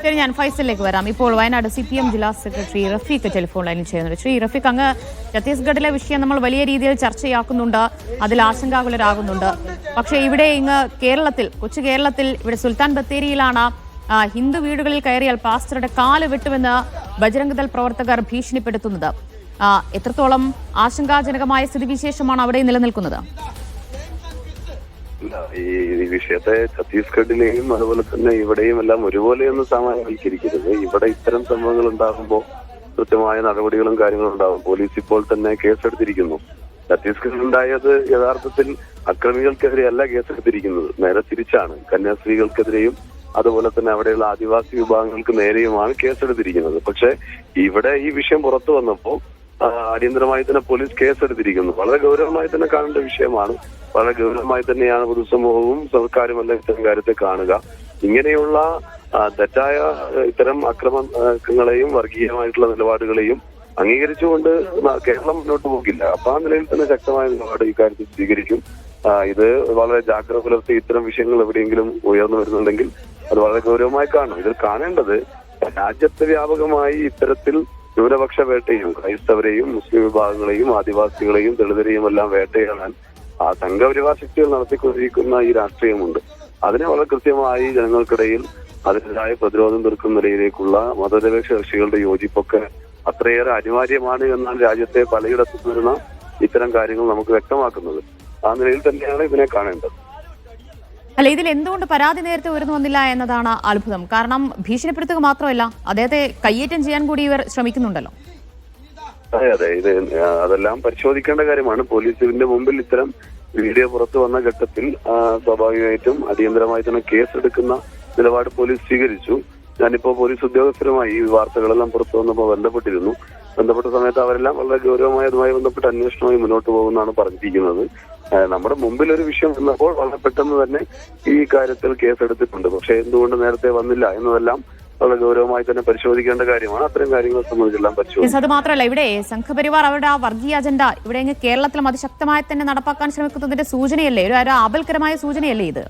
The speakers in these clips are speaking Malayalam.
ശരി, ഞാൻ ഫൈസലിലേക്ക് വരാം. ഇപ്പോൾ വയനാട് CPM ജില്ലാ സെക്രട്ടറി റഫീഖ് ടെലിഫോൺ ലൈനിൽ ചെയ്യുന്നുണ്ട്. ശ്രീ റഫീഖ്, അങ്ങ് ഛത്തീസ്ഗഡിലെ വിഷയം നമ്മൾ വലിയ രീതിയിൽ ചർച്ചയാക്കുന്നുണ്ട്, അതിൽ ആശങ്കാകുലരാകുന്നുണ്ട്. പക്ഷേ ഇവിടെ ഇങ്ങ് കേരളത്തിൽ, കൊച്ചു കേരളത്തിൽ, ഇവിടെ സുൽത്താൻ ബത്തേരിയിലാണ് ഹിന്ദു വീടുകളിൽ കയറിയാൽ പാസ്റ്ററുടെ കാല് വെട്ടുമെന്ന് ബജ്രംഗ് ദൾ പ്രവർത്തകർ ഭീഷണിപ്പെടുത്തുന്നത്. എത്രത്തോളം ആശങ്കാജനകമായ സ്ഥിതിവിശേഷമാണ് അവിടെ നിലനിൽക്കുന്നത്? ഈ വിഷയത്തെ ഛത്തീസ്ഗഡിലെയും അതുപോലെ തന്നെ ഇവിടെയും എല്ലാം ഒരുപോലെയൊന്നും സാമാന്യവൽക്കരിക്കരുത്. ഇവിടെ ഇത്തരം സംഭവങ്ങൾ ഉണ്ടാകുമ്പോൾ കൃത്യമായ നടപടികളും കാര്യങ്ങളും ഉണ്ടാകും. പോലീസ് ഇപ്പോൾ തന്നെ കേസെടുത്തിരിക്കുന്നു. ഛത്തീസ്ഗഡിൽ ഉണ്ടായത് യഥാർത്ഥത്തിൽ അക്രമികൾക്കെതിരെയല്ല കേസെടുത്തിരിക്കുന്നത്, നേരെ തിരിച്ചാണ്. കന്യാസ്ത്രീകൾക്കെതിരെയും അതുപോലെ തന്നെ അവിടെയുള്ള ആദിവാസി വിഭാഗങ്ങൾക്ക് നേരെയുമാണ് കേസെടുത്തിരിക്കുന്നത്. പക്ഷെ ഇവിടെ ഈ വിഷയം പുറത്തു വന്നപ്പോൾ അടിയന്തരമായി തന്നെ പോലീസ് കേസെടുത്തിരിക്കുന്നു. വളരെ ഗൗരവമായി തന്നെ കാണേണ്ട വിഷയമാണ്. വളരെ ഗൗരവമായി തന്നെയാണ് പൊതുസമൂഹവും സർക്കാരുമെല്ലാം ഇത്തരം കാര്യത്തെ കാണുക. ഇങ്ങനെയുള്ള തെറ്റായ ഇത്തരം അക്രമങ്ങളെയും വർഗീയമായിട്ടുള്ള നിലപാടുകളെയും അംഗീകരിച്ചുകൊണ്ട് കേരളം മുന്നോട്ട് പോകില്ല. അപ്പൊ ആ നിലയിൽ തന്നെ ശക്തമായ നിലപാട് ഇക്കാര്യത്തിൽ സ്വീകരിക്കും. ഇത് വളരെ ജാഗ്രത പുലർത്തി ഇത്തരം വിഷയങ്ങൾ എവിടെയെങ്കിലും ഉയർന്നു വരുന്നുണ്ടെങ്കിൽ അത് വളരെ ഗൗരവമായി കാണണം. ഇതിൽ കാണേണ്ടത് രാജ്യത്ത് വ്യാപകമായി ഇത്തരത്തിൽ ന്യൂനപക്ഷ വേട്ടയും ക്രൈസ്തവരെയും മുസ്ലിം വിഭാഗങ്ങളെയും ആദിവാസികളെയും ദളിതരെയും എല്ലാം വേട്ടയാടാൻ സംഘപരിവാർ ശക്തികൾ നടത്തിക്കൊണ്ടിരിക്കുന്ന ഈ രാഷ്ട്രീയമുണ്ട്. അതിനെ വളരെ കൃത്യമായി ജനങ്ങൾക്കിടയിൽ അതിനെതിരായ പ്രതിരോധം തീർക്കുന്ന നിലയിലേക്കുള്ള മതനിരപേക്ഷ കക്ഷികളുടെ യോജിപ്പൊക്കെ അത്രയേറെ അനിവാര്യമാണ് എന്നാണ് രാജ്യത്തെ പലയിടത്തും വരുന്ന ഇത്തരം കാര്യങ്ങൾ നമുക്ക് വ്യക്തമാക്കുന്നത്. ആ നിലയിൽ തന്നെയാണ് ഇതിനെ കാണേണ്ടത്. അല്ല, ഇതിൽ എന്തുകൊണ്ട് പരാതി നേരത്തെ ഉയർന്നു വന്നില്ല എന്നതാണ് അത്ഭുതം. കാരണം ഭീഷണിപ്പെടുത്തുക മാത്രമല്ല, അദ്ദേഹത്തെ കയ്യേറ്റം ചെയ്യാൻ കൂടി ഇവർ ശ്രമിക്കുന്നുണ്ടല്ലോ. അതെ, ഇത് അതെല്ലാം പരിശോധിക്കേണ്ട കാര്യമാണ്. പോലീസിന്റെ മുമ്പിൽ ഇത്തരം വീഡിയോ പുറത്തു വന്ന ഘട്ടത്തിൽ സ്വാഭാവികമായിട്ടും അടിയന്തരമായി തന്നെ കേസെടുക്കുന്ന നിലപാട് പോലീസ് സ്വീകരിച്ചു. ഞാനിപ്പോ പോലീസ് ഉദ്യോഗസ്ഥരുമായി ഈ വാർത്തകളെല്ലാം പുറത്തു വന്നപ്പോൾ ബന്ധപ്പെട്ട സമയത്ത് അവരെല്ലാം വളരെ ഗൗരവമായി അതുമായി ബന്ധപ്പെട്ട അന്വേഷണമായി മുന്നോട്ട് പോകുമെന്നാണ് പറഞ്ഞിരിക്കുന്നത്. നമ്മുടെ മുമ്പിൽ ഒരു വിഷയം വന്നപ്പോൾ വളരെ പെട്ടെന്ന് തന്നെ ഈ കാര്യത്തിൽ കേസെടുത്തിട്ടുണ്ട്. പക്ഷെ എന്തുകൊണ്ട് നേരത്തെ വന്നില്ല എന്നതെല്ലാം വളരെ ഗൗരവമായി തന്നെ പരിശോധിക്കേണ്ട കാര്യമാണ്. അത്തരം കാര്യങ്ങളെ സംബന്ധിച്ചെല്ലാം പരിശോധിക്കും. അത് മാത്രമല്ല, ഇവിടെ സംഘപരിവാർ അവരുടെ ആ വർഗീയ അജണ്ട ഇവിടെ കേരളത്തിലും അതിശക്തമായി തന്നെ നടപ്പാക്കാൻ ശ്രമിക്കുന്നതിന്റെ സൂചനയല്ലേ, ഒരു ആപൽക്കരമായ സൂചനയല്ലേ ഇത്?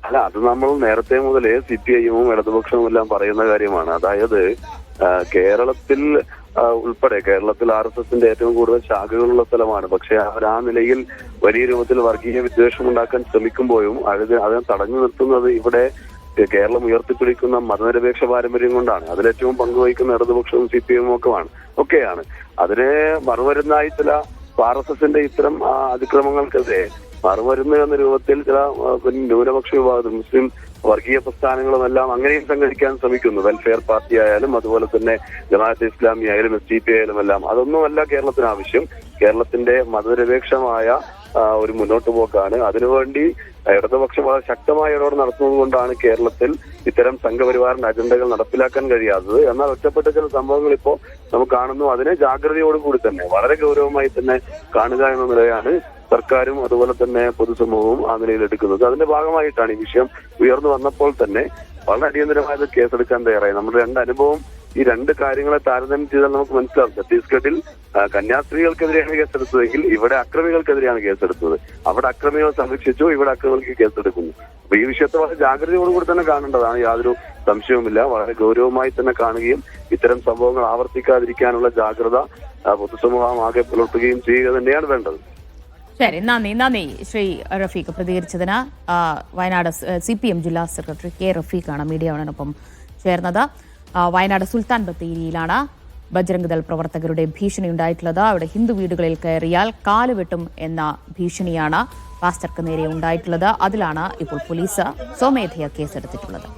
അല്ല, അത് നമ്മൾ നേരത്തെ മുതലേ CPIയും ഇടതുപക്ഷവും എല്ലാം പറയുന്ന കാര്യമാണ്. അതായത് കേരളത്തിൽ ഉൾപ്പെടെ കേരളത്തിൽ RSSന്റെ ഏറ്റവും കൂടുതൽ ശാഖകളുള്ള സ്ഥലമാണ്. പക്ഷെ അവർ ആ നിലയിൽ വലിയ രൂപത്തിൽ വർഗീയ വിദ്വേഷം ഉണ്ടാക്കാൻ ശ്രമിക്കുമ്പോഴും അതിനെ തടഞ്ഞു നിർത്തുന്നത് ഇവിടെ കേരളം ഉയർത്തിപ്പിടിക്കുന്ന മതനിരപേക്ഷ പാരമ്പര്യം കൊണ്ടാണ്. അതിലേറ്റവും പങ്കുവഹിക്കുന്ന ഇടതുപക്ഷവും CPIയും ഒക്കെയാണ്. അതിനെ മറുമരുന്നായി ചില RSSന്റെ ഇത്തരം അതിക്രമങ്ങൾക്കെതിരെ മറുമരുന്ന് എന്ന രൂപത്തിൽ ചില ന്യൂനപക്ഷ വിഭാഗത്തിൽ മുസ്ലിം വർഗീയ പ്രസ്ഥാനങ്ങളുമെല്ലാം അങ്ങനെയും സംഘടിക്കാൻ ശ്രമിക്കുന്നു. വെൽഫെയർ പാർട്ടി ആയാലും അതുപോലെ തന്നെ ജമാഅത്തെ ഇസ്ലാമി ആയാലും SDPI ആയാലും എല്ലാം. അതൊന്നുമല്ല കേരളത്തിന് ആവശ്യം. കേരളത്തിന്റെ മതനിരപേക്ഷമായ ഒരു മുന്നോട്ട് പോക്കാണ്. അതിനുവേണ്ടി ഇടതുപക്ഷം വളരെ ശക്തമായ ഇടപെടൽ നടത്തുന്നത് കൊണ്ടാണ് കേരളത്തിൽ ഇത്തരം സംഘപരിവാറിന്റെ അജണ്ടകൾ നടപ്പിലാക്കാൻ കഴിയാത്തത്. എന്നാൽ ഒറ്റപ്പെട്ട ചില സംഭവങ്ങൾ ഇപ്പോൾ നമുക്ക് കാണുന്നു. അതിനെ ജാഗ്രതയോടുകൂടി തന്നെ വളരെ ഗൗരവമായി തന്നെ കാണുക എന്ന നിലയാണ് സർക്കാരും അതുപോലെ തന്നെ പൊതുസമൂഹവും ആ നിലയിൽ എടുക്കുന്നത്. അതിന്റെ ഭാഗമായിട്ടാണ് ഈ വിഷയം ഉയർന്നു വന്നപ്പോൾ തന്നെ വളരെ അടിയന്തരമായത് കേസെടുക്കാൻ തയ്യാറായി. നമ്മുടെ അനുഭവം ഈ രണ്ട് കാര്യങ്ങളെ താരതമ്യം ചെയ്താൽ നമുക്ക് മനസ്സിലാവും. ഛത്തീസ്ഗഡിൽ കന്യാസ്ത്രീകൾക്കെതിരെയാണ് കേസെടുത്തതെങ്കിൽ ഇവിടെ അക്രമികൾക്കെതിരെയാണ് കേസെടുത്തത്. അവിടെ അക്രമികൾ സംരക്ഷിച്ചു, ഇവിടെ അക്രമികൾക്ക് കേസെടുക്കുന്നു. അപ്പൊ ഈ വിഷയത്തെ വളരെ ജാഗ്രതയോടുകൂടി തന്നെ കാണേണ്ടതാണ്, യാതൊരു സംശയവുമില്ല. വളരെ ഗൗരവമായി തന്നെ കാണുകയും ഇത്തരം സംഭവങ്ങൾ ആവർത്തിക്കാതിരിക്കാനുള്ള ജാഗ്രത പൊതുസമൂഹം ആകെ പുലർത്തുകയും ചെയ്യുക തന്നെയാണ് വേണ്ടത്. ശരി, നന്ദി ശ്രീ റഫീഖ് പ്രതികരിച്ചതിന്. വയനാട് CPM ജില്ലാ സെക്രട്ടറി K റഫീഖാണ് മീഡിയയോടൊപ്പം ചേർന്നത്. വയനാട് സുൽത്താൻ ബത്തേരിയിലാണ് ബജ്രംഗ് ദൾ പ്രവർത്തകരുടെ ഭീഷണി ഉണ്ടായിട്ടുള്ളത്. അവിടെ ഹിന്ദു വീടുകളിൽ കയറിയാൽ കാലുവെട്ടും എന്ന ഭീഷണിയാണ് പാസ്റ്റർക്ക് നേരെ ഉണ്ടായിട്ടുള്ളത്. അതിലാണ് ഇപ്പോൾ പോലീസ് സ്വമേധയാ കേസെടുത്തിട്ടുള്ളത്.